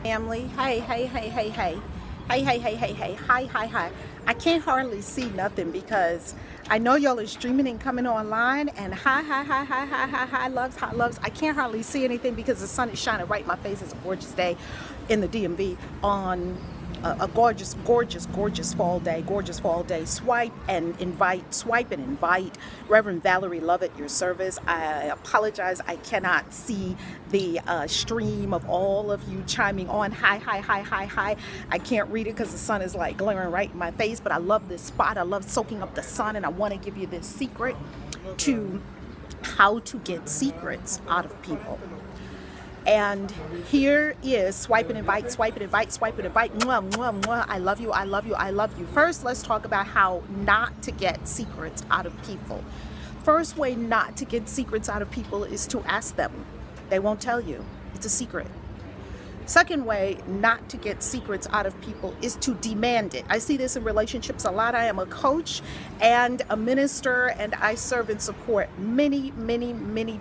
Family, hi. I can't hardly see nothing because I know y'all are streaming and coming online, and hi loves. I can't hardly see anything because the sun is shining right in my face. It's a gorgeous day in the DMV on a gorgeous fall day. Swipe and invite Reverend Valerie Love at your service. I apologize, I cannot see the stream of all of you chiming on. Hi. I can't read it because the sun is like glaring right in my face, but I love this spot. I love soaking up the sun, and I want to give you this secret to how to get secrets out of people. And here is swipe and invite. Mwah. I love you. First, let's talk about how not to get secrets out of people. First way not to get secrets out of people is to ask them. They won't tell you. It's a secret. Second way not to get secrets out of people is to demand it. I see this in relationships a lot. I am a coach and a minister, and I serve and support many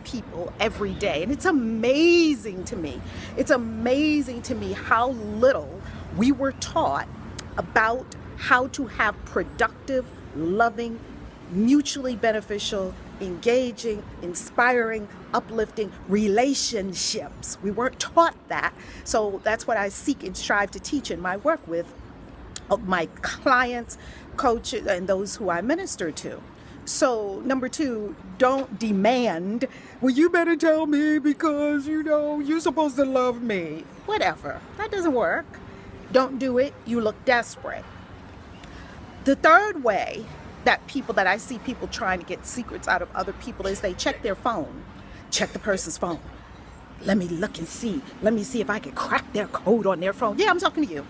people every day. And it's amazing to me. It's amazing to me how little we were taught about how to have productive, loving, mutually beneficial, engaging, inspiring, uplifting relationships. We weren't taught that. So that's what I seek and strive to teach in my work with my clients, coaches, and those who I minister to. So number two, don't demand, well, you better tell me because, you're supposed to love me. Whatever. That doesn't work. Don't do it. You look desperate. The third way that I see people trying to get secrets out of other people is they check their phone. Check the person's phone. Let me look and see. Let me see if I can crack their code on their phone. Yeah, I'm talking to you.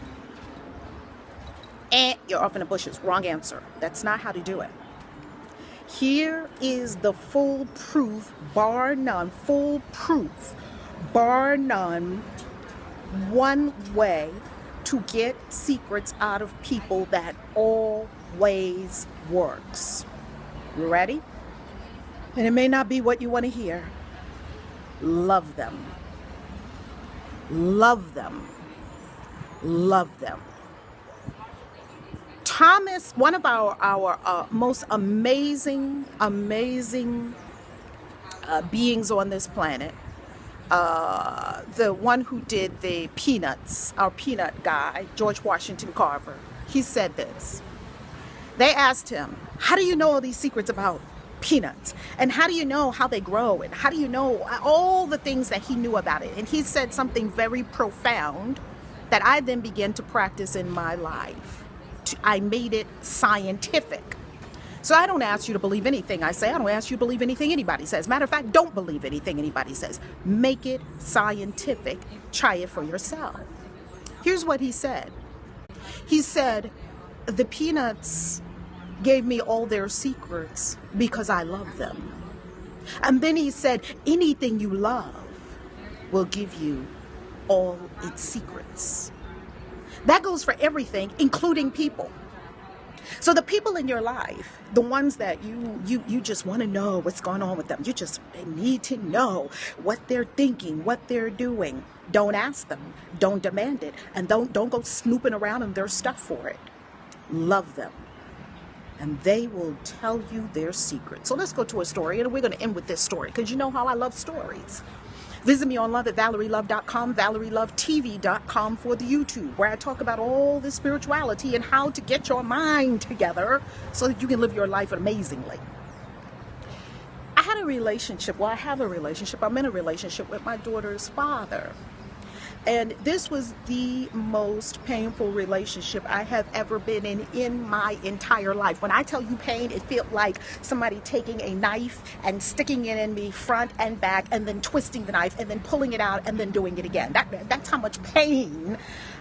And you're off in the bushes. Wrong answer. That's not how to do it. Here is the foolproof, bar none, one way to get secrets out of people that always works. You ready? And it may not be what you want to hear. Love them. Thomas, one of our most amazing beings on this planet, the one who did the Peanuts, our peanut guy, George Washington Carver, he said this. They asked him, how do you know all these secrets about peanuts? And how do you know how they grow? And how do you know all the things that he knew about it? And he said something very profound that I then began to practice in my life. I made it scientific. So I don't ask you to believe anything I say. I don't ask you to believe anything anybody says. Matter of fact, don't believe anything anybody says. Make it scientific. Try it for yourself. Here's what he said. He said, the peanuts gave me all their secrets because I love them. And then he said, anything you love will give you all its secrets. That goes for everything, including people. So the people in your life, the ones that you just want to know what's going on with them, they need to know what they're thinking, what they're doing. Don't ask them, don't demand it, and don't go snooping around in their stuff for it. Love them, and they will tell you their secrets. So let's go to a story, and we're going to end with this story because you know how I love stories. Visit me on love at ValerieLove.com, ValerieLoveTV.com for the YouTube, where I talk about all this spirituality and how to get your mind together so that you can live your life amazingly. I have a relationship I'm in a relationship with my daughter's father. And this was the most painful relationship I have ever been in my entire life. When I tell you pain, it felt like somebody taking a knife and sticking it in me front and back, and then twisting the knife and then pulling it out and then doing it again. That's how much pain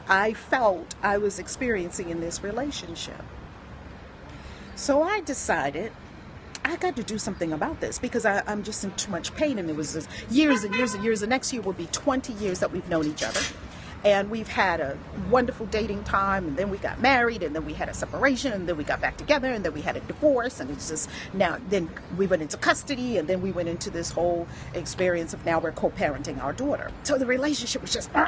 I felt I was experiencing in this relationship. So I decided I got to do something about this because I'm just in too much pain. And it was just years and years. The next year will be 20 years that we've known each other. And we've had a wonderful dating time, and then we got married, and then we had a separation, and then we got back together, and then we had a divorce, and it's just now, then we went into custody, and then we went into this whole experience of now we're co-parenting our daughter. So the relationship was just, you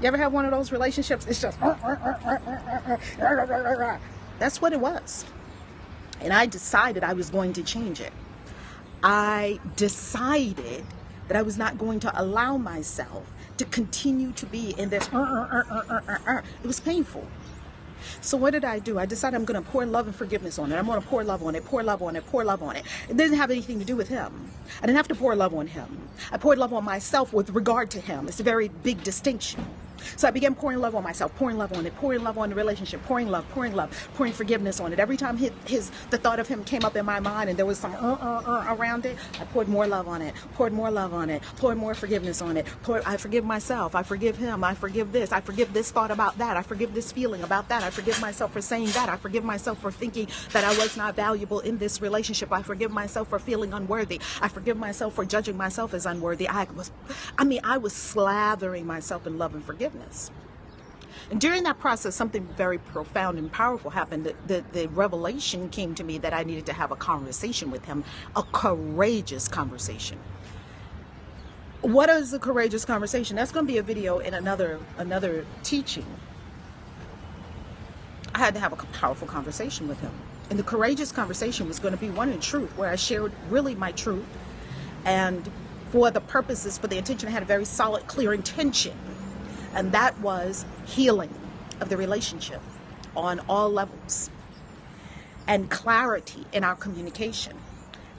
ever have one of those relationships? It's just, that's what it was. And I decided I was going to change it. I decided that I was not going to allow myself to continue to be in this. It was painful. So what did I do? I decided I'm going to pour love and forgiveness on it. I'm going to pour love on it, pour love on it, pour love on it. It didn't have anything to do with him. I didn't have to pour love on him. I poured love on myself with regard to him. It's a very big distinction. So I began pouring love on myself, pouring love on it, pouring love on the relationship, pouring pouring forgiveness on it. Every time the thought of him came up in my mind and there was some around it, I poured more love on it, poured more love on it, poured more forgiveness on it. I forgive myself, I forgive him, I forgive this, I forgive this thought about that, I forgive this feeling about that, I forgive myself for saying that, I forgive myself for thinking that I was not valuable in this relationship, I forgive myself for feeling unworthy, I forgive myself for judging myself as unworthy. I was slathering myself in love and forgiveness. And during that process, something very profound and powerful happened. The revelation came to me that I needed to have a conversation with him, a courageous conversation. What is a courageous conversation? That's going to be a video in another teaching. I had to have a powerful conversation with him. And the courageous conversation was going to be one in truth, where I shared really my truth. And for the intention, I had a very solid, clear intention. And that was healing of the relationship on all levels, and clarity in our communication,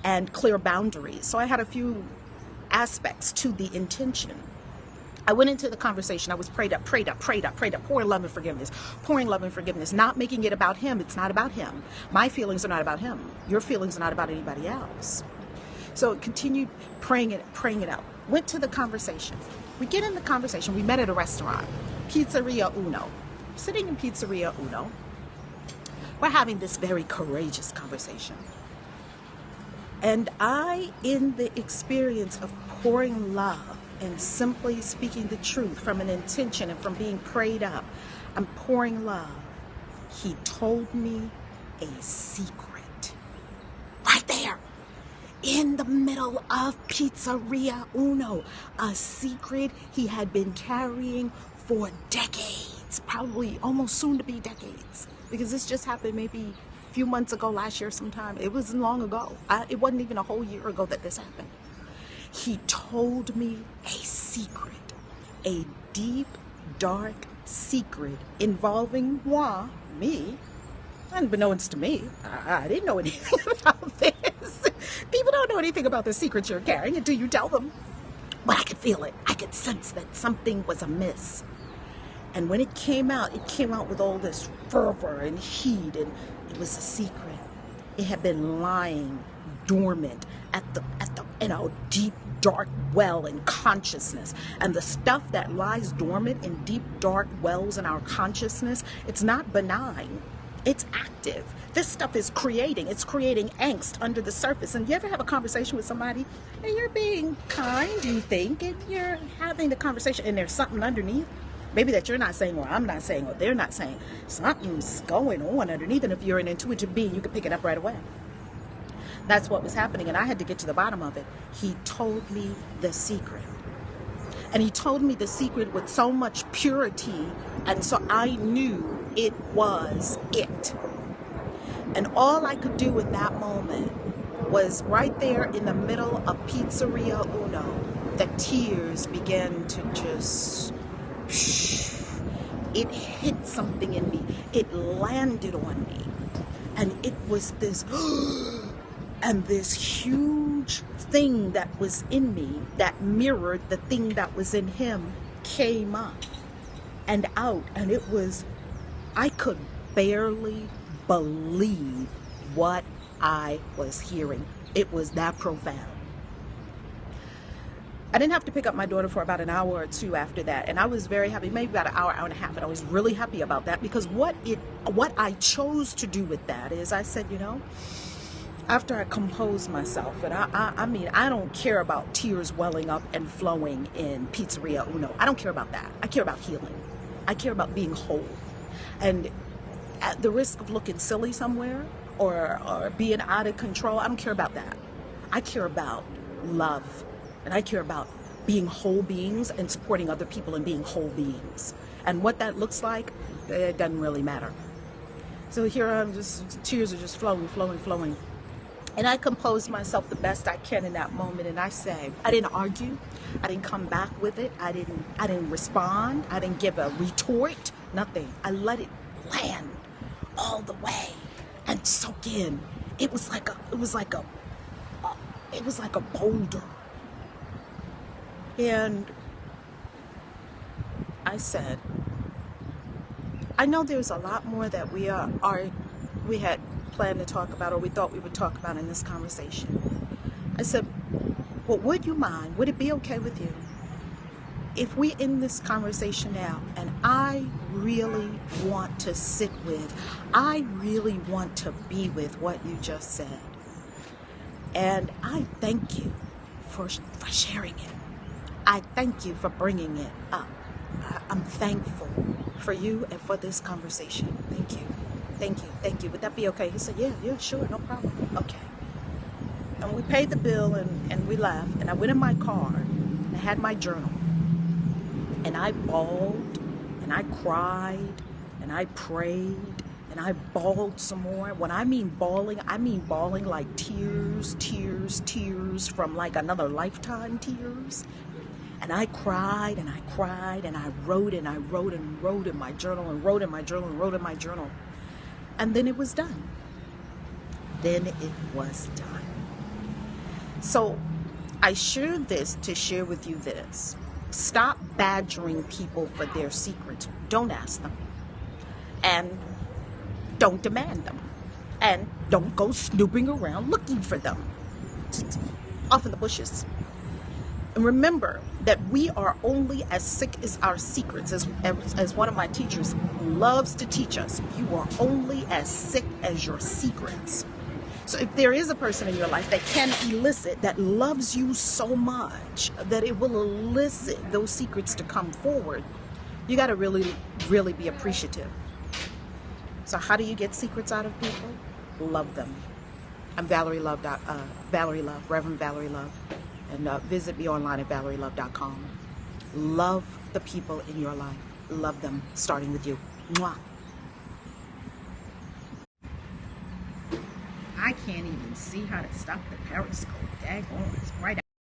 and clear boundaries. So I had a few aspects to the intention. I went into the conversation. I was prayed up, pouring love and forgiveness, not making it about him. It's not about him. My feelings are not about him. Your feelings are not about anybody else. So continued praying it out. Went to the conversation. We get in the conversation. We met at a restaurant, Pizzeria Uno. Sitting in Pizzeria Uno, we're having this very courageous conversation. And I, in the experience of pouring love and simply speaking the truth from an intention and from being prayed up, I'm pouring love. He told me a secret right there. In the middle of Pizzeria Uno, a secret he had been carrying for decades, probably almost soon to be decades, because this just happened maybe a few months ago, last year sometime. It wasn't long ago. It wasn't even a whole year ago that this happened. He told me a secret, a deep, dark secret involving me. Unbeknownst to me, I didn't know anything about this. People don't know anything about the secrets you're carrying until you tell them. But I could feel it. I could sense that something was amiss. And when it came out with all this fervor and heat, and it was a secret. It had been lying dormant in a deep, dark well in consciousness. And the stuff that lies dormant in deep, dark wells in our consciousness, it's not benign. It's active. This stuff is creating angst under the surface. And you ever have a conversation with somebody and you're being kind, you think, and you're having the conversation and there's something underneath, maybe that you're not saying, or I'm not saying, or they're not saying. Something's going on underneath, and if you're an intuitive being, you can pick it up right away. That's what was happening, and I had to get to the bottom of it. He told me the secret. And he told me the secret with so much purity, and so I knew it was it. And all I could do in that moment was right there in the middle of Pizzeria Uno, the tears began to just, it hit something in me. It landed on me. And it was this, and this huge thing that was in me that mirrored the thing that was in him came up and out. And it was, I could barely believe what I was hearing. It was that profound. I didn't have to pick up my daughter for about an hour or two after that, and I was very happy, maybe about an hour, hour and a half, and I was really happy about that, because what I chose to do with that is I said, after I compose myself, and I mean, I don't care about tears welling up and flowing in Pizzeria Uno. I don't care about that. I care about healing. I care about being whole. And at the risk of looking silly somewhere or being out of control, I don't care about that. I care about love. And I care about being whole beings and supporting other people and being whole beings. And what that looks like, it doesn't really matter. So here I'm just, tears are just flowing, flowing, flowing. And I composed myself the best I can in that moment, and I say, I didn't argue, I didn't come back with it, I didn't respond, I didn't give a retort, nothing. I let it land all the way and soak in. It was like a boulder. And I said, I know there's a lot more that we had planned to talk about, or we thought we would talk about in this conversation. I said, well, would you mind, would it be okay with you if we end this conversation now, and I really want to sit with, I really want to be with what you just said. And I thank you for sharing it. I thank you for bringing it up. I'm thankful for you and for this conversation. Thank you. Thank you. Thank you. Would that be okay? He said, yeah, sure, no problem. Okay. And we paid the bill and we left. And I went in my car and I had my journal. And I bawled and I cried and I prayed and I bawled some more. When I mean bawling like tears from like another lifetime tears. And I cried and I cried and I wrote and I wrote and wrote in my journal and wrote in my journal and wrote in my journal. And then it was done. Then it was done. So I shared this to share with you this. Stop badgering people for their secrets. Don't ask them. And don't demand them. And don't go snooping around looking for them. Off in the bushes. And remember that we are only as sick as our secrets, as one of my teachers loves to teach us. You are only as sick as your secrets. So if there is a person in your life that can elicit, that loves you so much that it will elicit those secrets to come forward, you got to really, really be appreciative. So how do you get secrets out of people? Love them. I'm Valerie Love, Reverend Valerie Love. And visit me online at valerielove.com. Love the people in your life. Love them, starting with you. Mwah. I can't even see how to stop the periscope. Daggone, it's right